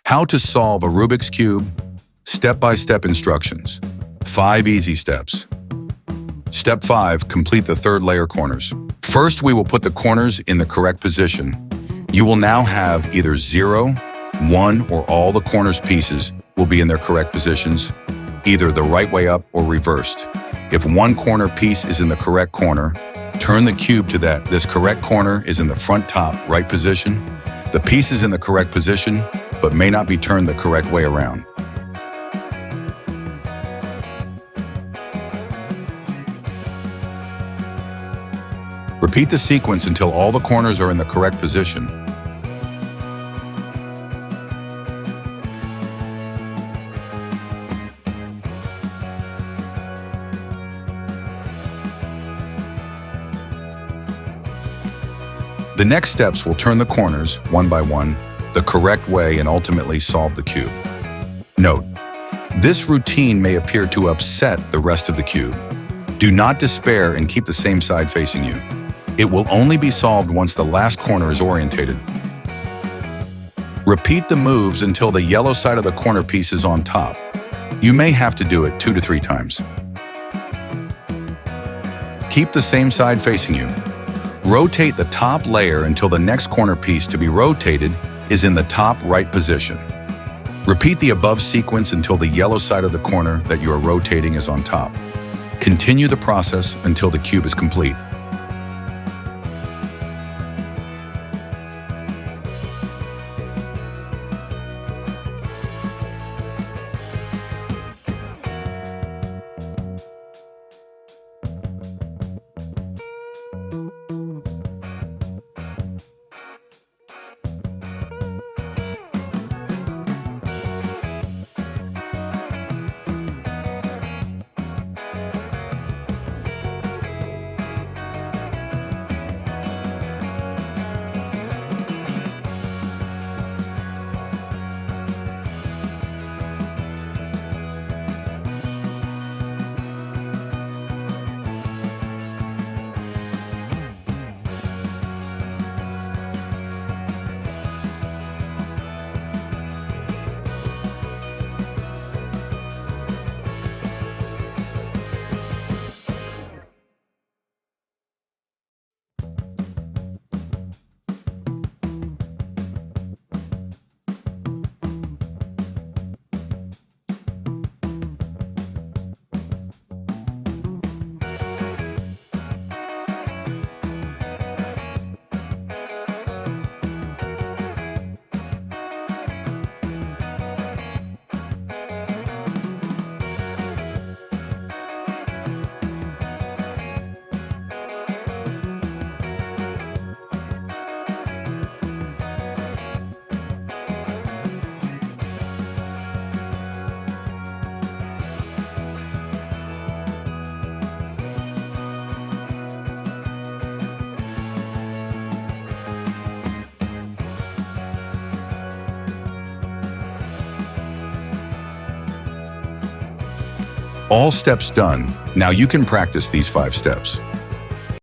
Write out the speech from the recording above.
How to solve a Rubik's Cube. Step-by-step instructions. 5 easy steps. Step 5, complete the third layer corners. First, we will put the corners in the correct position. You will now have either 0, 1, or all the corners pieces will be in their correct positions, either the right way up or reversed. If one corner piece is in the correct corner, turn the cube to that. This correct corner is in the front top right position. The piece is in the correct position, but may not be turned the correct way around. Repeat the sequence until all the corners are in the correct position. The next steps will turn the corners, one by one, the correct way and ultimately solve the cube. Note, this routine may appear to upset the rest of the cube. Do not despair and keep the same side facing you. It will only be solved once the last corner is orientated. Repeat the moves until the yellow side of the corner piece is on top. You may have to do it 2 to 3 times. Keep the same side facing you. Rotate the top layer until the next corner piece to be rotated is in the top right position. Repeat the above sequence until the yellow side of the corner that you are rotating is on top. Continue the process until the cube is complete. All steps done. Now you can practice these 5 steps.